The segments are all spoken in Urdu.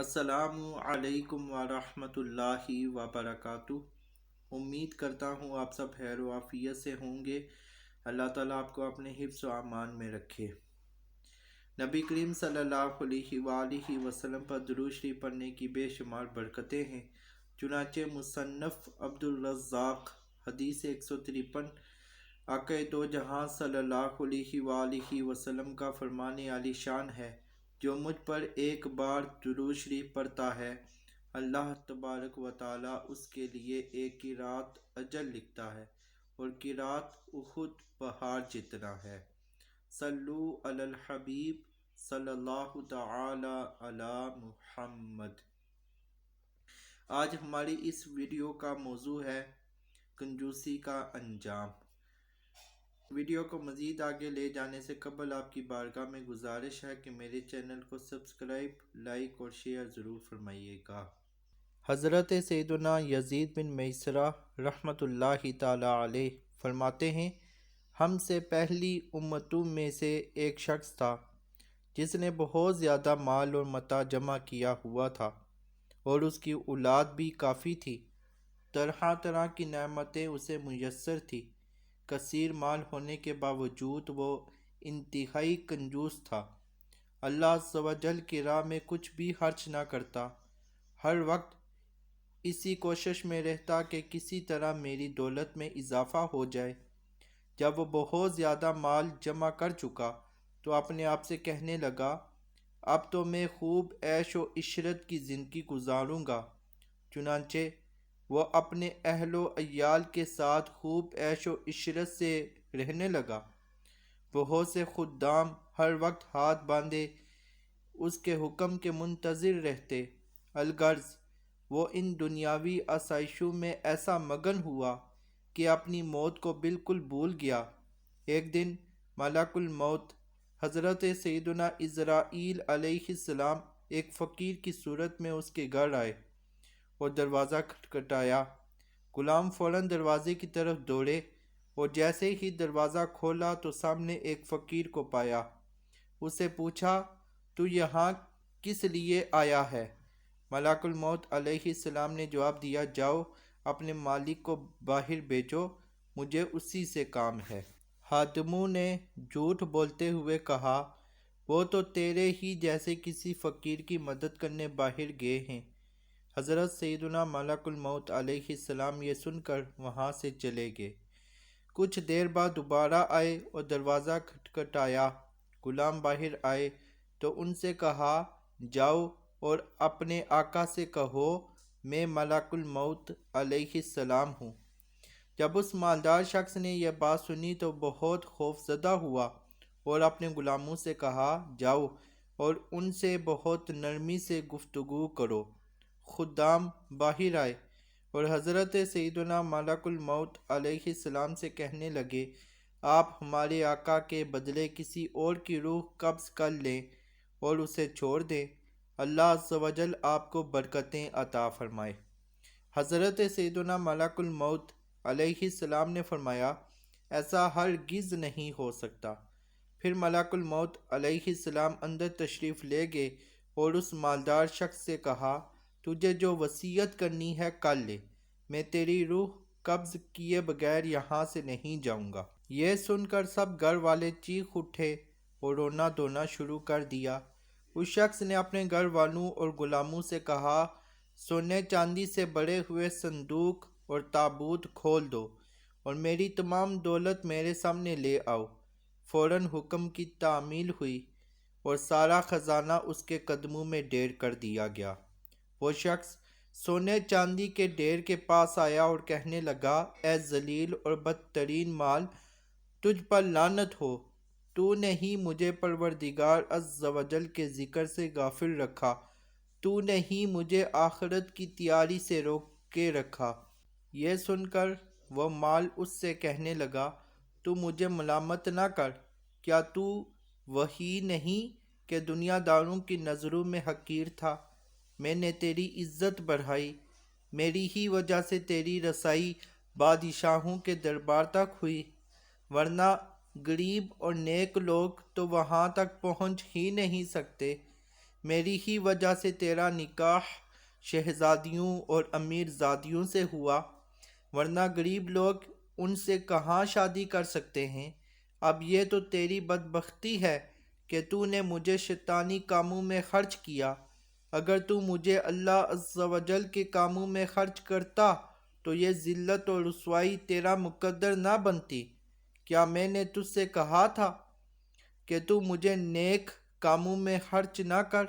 السلام علیکم ورحمۃ اللہ وبرکاتہ۔ امید کرتا ہوں آپ سب خیر و عافیت سے ہوں گے۔ اللہ تعالیٰ آپ کو اپنے حفظ و امان میں رکھے۔ نبی کریم صلی اللہ علیہ وآلہ وسلم پر درود شریف پڑھنے کی بے شمار برکتیں ہیں۔ چنانچہ مصنف عبد الرزاق حدیث 153 آقا دو جہاں صلی اللہ علیہ وآلہ وسلم کا فرمان عالی شان ہے، جو مجھ پر ایک بار درود شریف پڑھتا ہے، اللہ تبارک و تعالیٰ اس کے لیے ایک قرات اجر لکھتا ہے، اور قرات احد پہاڑ جتنا ہے۔ صلو علی الحبیب صلی اللہ تعالی علی محمد۔ آج ہماری اس ویڈیو کا موضوع ہے کنجوسی کا انجام۔ ویڈیو کو مزید آگے لے جانے سے قبل آپ کی بارگاہ میں گزارش ہے کہ میرے چینل کو سبسکرائب، لائک اور شیئر ضرور فرمائیے گا۔ حضرت سیدنا یزید بن میسرہ رحمۃ اللہ تعالی علیہ فرماتے ہیں، ہم سے پہلی امتوں میں سے ایک شخص تھا جس نے بہت زیادہ مال اور متاع جمع کیا ہوا تھا، اور اس کی اولاد بھی کافی تھی۔ طرح طرح کی نعمتیں اسے میسر تھی۔ کثیر مال ہونے کے باوجود وہ انتہائی کنجوس تھا۔ اللہ عز و جل کی راہ میں کچھ بھی خرچ نہ کرتا، ہر وقت اسی کوشش میں رہتا کہ کسی طرح میری دولت میں اضافہ ہو جائے۔ جب وہ بہت زیادہ مال جمع کر چکا تو اپنے آپ سے کہنے لگا، اب تو میں خوب عیش و عشرت کی زندگی گزاروں گا۔ چنانچہ وہ اپنے اہل و عیال کے ساتھ خوب عیش و عشرت سے رہنے لگا۔ بہت سے خدام ہر وقت ہاتھ باندھے اس کے حکم کے منتظر رہتے، الغرض وہ ان دنیاوی آسائشوں میں ایسا مگن ہوا کہ اپنی موت کو بالکل بھول گیا۔ ایک دن ملک الموت حضرت سیدنا عزرائیل علیہ السلام ایک فقیر کی صورت میں اس کے گھر آئے اور دروازہ کھٹکھٹایا۔ غلام فوراً دروازے کی طرف دوڑے اور جیسے ہی دروازہ کھولا تو سامنے ایک فقیر کو پایا۔ اس سے پوچھا، تو یہاں کس لیے آیا ہے؟ ملک الموت علیہ السلام نے جواب دیا، جاؤ اپنے مالک کو باہر بھیجو، مجھے اسی سے کام ہے۔ خادموں نے جھوٹ بولتے ہوئے کہا، وہ تو تیرے ہی جیسے کسی فقیر کی مدد کرنے باہر گئے ہیں۔ حضرت سیدنا ملک الموت علیہ السلام یہ سن کر وہاں سے چلے گئے۔ کچھ دیر بعد دوبارہ آئے اور دروازہ کھٹکھٹایا۔ غلام باہر آئے تو ان سے کہا، جاؤ اور اپنے آقا سے کہو میں ملک الموت علیہ السلام ہوں۔ جب اس مالدار شخص نے یہ بات سنی تو بہت خوف زدہ ہوا اور اپنے غلاموں سے کہا، جاؤ اور ان سے بہت نرمی سے گفتگو کرو۔ خدام باہر آئے اور حضرت سیدنا ملک الموت علیہ السلام سے کہنے لگے، آپ ہمارے آقا کے بدلے کسی اور کی روح قبض کر لیں اور اسے چھوڑ دیں، اللہ عز و جل آپ کو برکتیں عطا فرمائے۔ حضرت سیدنا ملک الموت علیہ السلام نے فرمایا، ایسا ہرگز نہیں ہو سکتا۔ پھر ملک الموت علیہ السلام اندر تشریف لے گئے اور اس مالدار شخص سے کہا، تجھے جو وصیت کرنی ہے کر لے، میں تیری روح قبض کیے بغیر یہاں سے نہیں جاؤں گا۔ یہ سن کر سب گھر والے چیخ اٹھے اور رونا دھونا شروع کر دیا۔ اس شخص نے اپنے گھر والوں اور غلاموں سے کہا، سونے چاندی سے بڑے ہوئے صندوق اور تابوت کھول دو اور میری تمام دولت میرے سامنے لے آؤ۔ فوراً حکم کی تعمیل ہوئی اور سارا خزانہ اس کے قدموں میں ڈھیر کر دیا گیا۔ وہ شخص سونے چاندی کے ڈھیر کے پاس آیا اور کہنے لگا، اے ذلیل اور بدترین مال، تجھ پر لعنت ہو، تو نے ہی مجھے پروردگار عز و جل کے ذکر سے غافل رکھا، تو نے ہی مجھے آخرت کی تیاری سے روک کے رکھا۔ یہ سن کر وہ مال اس سے کہنے لگا، تو مجھے ملامت نہ کر، کیا تو وہی نہیں کہ دنیا داروں کی نظروں میں حقیر تھا؟ میں نے تیری عزت بڑھائی، میری ہی وجہ سے تیری رسائی بادشاہوں کے دربار تک ہوئی، ورنہ غریب اور نیک لوگ تو وہاں تک پہنچ ہی نہیں سکتے۔ میری ہی وجہ سے تیرا نکاح شہزادیوں اور امیر زادیوں سے ہوا، ورنہ غریب لوگ ان سے کہاں شادی کر سکتے ہیں۔ اب یہ تو تیری بدبختی ہے کہ تو نے مجھے شیطانی کاموں میں خرچ کیا۔ اگر تو مجھے اللہ عز و جل کے کاموں میں خرچ کرتا تو یہ ذلت اور رسوائی تیرا مقدر نہ بنتی۔ کیا میں نے تجھ سے کہا تھا کہ تو مجھے نیک کاموں میں خرچ نہ کر؟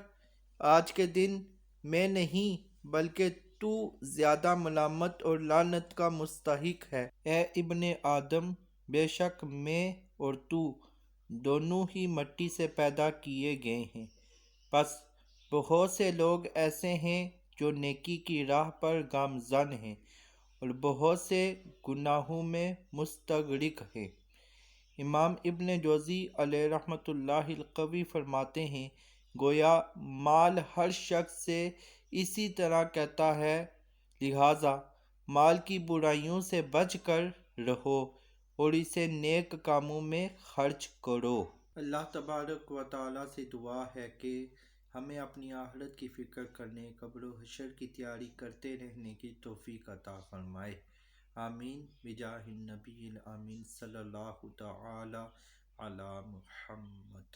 آج کے دن میں نہیں بلکہ تو زیادہ ملامت اور لعنت کا مستحق ہے۔ اے ابن آدم، بے شک میں اور تو دونوں ہی مٹی سے پیدا کیے گئے ہیں، پس بہت سے لوگ ایسے ہیں جو نیکی کی راہ پر گامزن ہیں اور بہت سے گناہوں میں مستغرق ہیں۔ امام ابن جوزی علیہ رحمۃ اللہ القوی فرماتے ہیں، گویا مال ہر شخص سے اسی طرح کہتا ہے، لہٰذا مال کی برائیوں سے بچ کر رہو اور اسے نیک کاموں میں خرچ کرو۔ اللہ تبارک و تعالیٰ سے دعا ہے کہ ہمیں اپنی آخرت کی فکر کرنے، قبر و حشر کی تیاری کرتے رہنے کی توفیق عطا فرمائے۔ آمین بجاہ النبی الامین صلی اللہ تعالی علی محمد۔